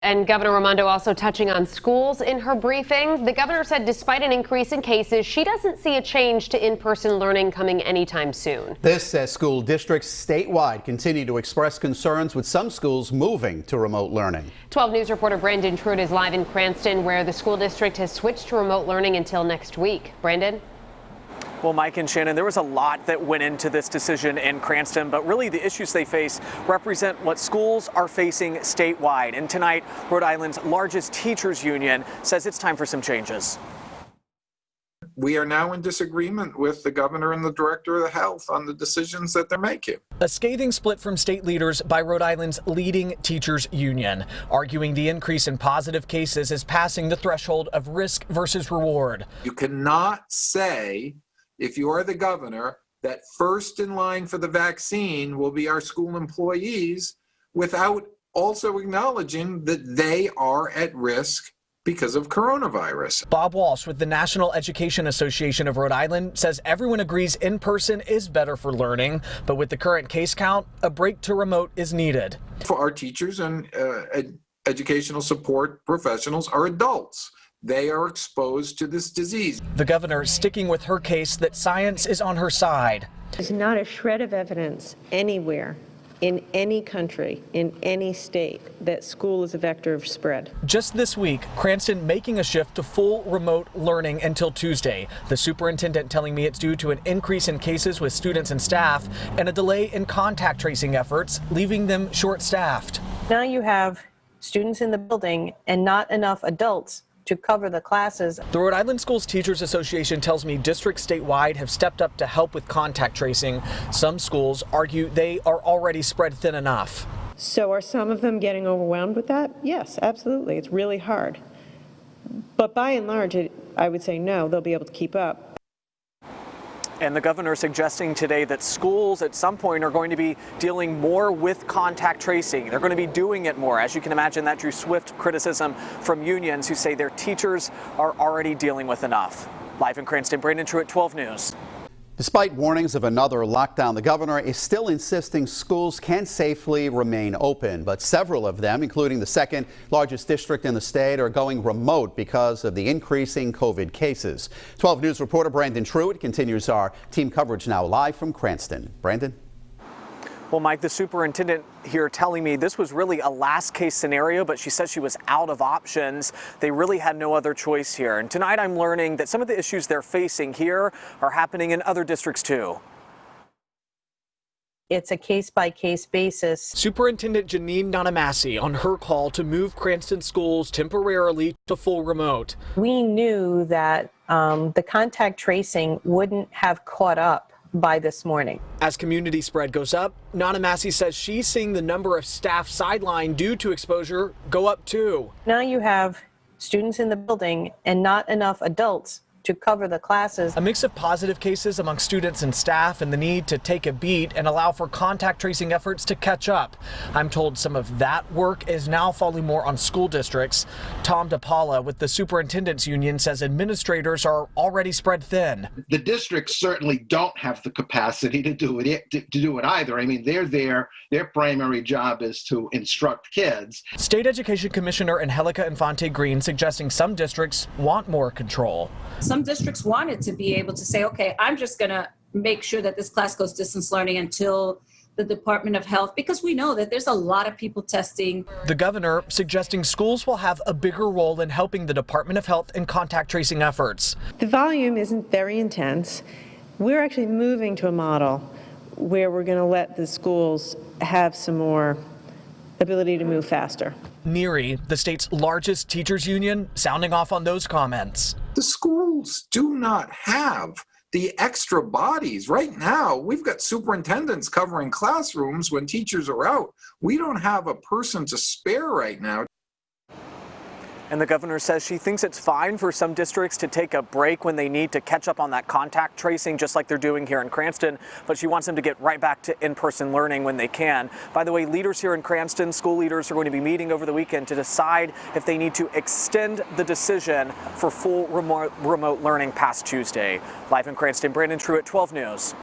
And Governor Raimondo also touching on schools in her briefing. The governor said despite an increase in cases, she doesn't see a change to in-person learning coming anytime soon. This as school districts statewide continue to express concerns with some schools moving to remote learning. 12 News reporter Brandon Truitt is live in Cranston, where the school district has switched to remote learning until next week. Brandon? Well, Mike and Shannon, there was a lot that went into this decision in Cranston, but really the issues they face represent what schools are facing statewide. And tonight, Rhode Island's largest teachers union says it's time for some changes. We are now in disagreement with the governor and the director of health on the decisions that they're making. A scathing split from state leaders by Rhode Island's leading teachers union, arguing the increase in positive cases is passing the threshold of risk versus reward. You cannot say, if you are the governor, that first in line for the vaccine will be our school employees without also acknowledging that they are at risk because of coronavirus. Bob Walsh with the National Education Association of Rhode Island says everyone agrees in-person is better for learning, but with the current case count, a break to remote is needed. For our teachers and educational support professionals are adults. They are exposed to this disease. The governor sticking with her case that science is on her side. There's not a shred of evidence anywhere in any country, in any state, that school is a vector of spread. Just this week, Cranston making a shift to full remote learning until Tuesday. The superintendent telling me it's due to an increase in cases with students and staff and a delay in contact tracing efforts, leaving them short-staffed. Now you have students in the building and not enough adults to cover the classes. The Rhode Island Schools Teachers Association tells me districts statewide have stepped up to help with contact tracing. Some schools argue they are already spread thin enough. So are some of them getting overwhelmed with that? Yes, absolutely. It's really hard. But by and large, I would say no, they'll be able to keep up. And the governor suggesting today that schools at some point are going to be dealing more with contact tracing. They're going to be doing it more. As you can imagine, that drew swift criticism from unions who say their teachers are already dealing with enough. Live in Cranston, Brandon Truitt, 12 News. Despite warnings of another lockdown, the governor is still insisting schools can safely remain open. But several of them, including the second largest district in the state, are going remote because of the increasing COVID cases. 12 News reporter Brandon Truitt continues our team coverage now live from Cranston. Brandon? Well, Mike, the superintendent here telling me this was really a last case scenario, but she says she was out of options. They really had no other choice here. And tonight I'm learning that some of the issues they're facing here are happening in other districts too. It's a case-by-case basis. Superintendent Janine Nonamasi on her call to move Cranston schools temporarily to full remote. We knew that the contact tracing wouldn't have caught up by this morning. As community spread goes up, Nonamasi says she's seeing the number of staff sidelined due to exposure go up too. Now you have students in the building and not enough adults to cover the classes. A mix of positive cases among students and staff and the need to take a beat and allow for contact tracing efforts to catch up. I'm told some of that work is now falling more on school districts. Tom DePaula with the Superintendent's Union says administrators are already spread thin. The districts certainly don't have the capacity to do it either. I mean, they're there. Their primary job is to instruct kids. State Education Commissioner Angelica Infante Green suggesting some districts want more control. Some districts wanted to be able to say, okay, I'm just going to make sure that this class goes distance learning until the Department of Health, because we know that there's a lot of people testing. The governor suggesting schools will have a bigger role in helping the Department of Health in contact tracing efforts. The volume isn't very intense. We're actually moving to a model where we're going to let the schools have some more ability to move faster. NERI, the state's largest teachers union, sounding off on those comments. The schools do not have the extra bodies. Right now, we've got superintendents covering classrooms when teachers are out. We don't have a person to spare right now. And the governor says she thinks it's fine for some districts to take a break when they need to catch up on that contact tracing, just like they're doing here in Cranston, but she wants them to get right back to in-person learning when they can. By the way, leaders here in Cranston, school leaders, are going to be meeting over the weekend to decide if they need to extend the decision for full remote learning past Tuesday. Live in Cranston, Brandon Truitt, 12 News.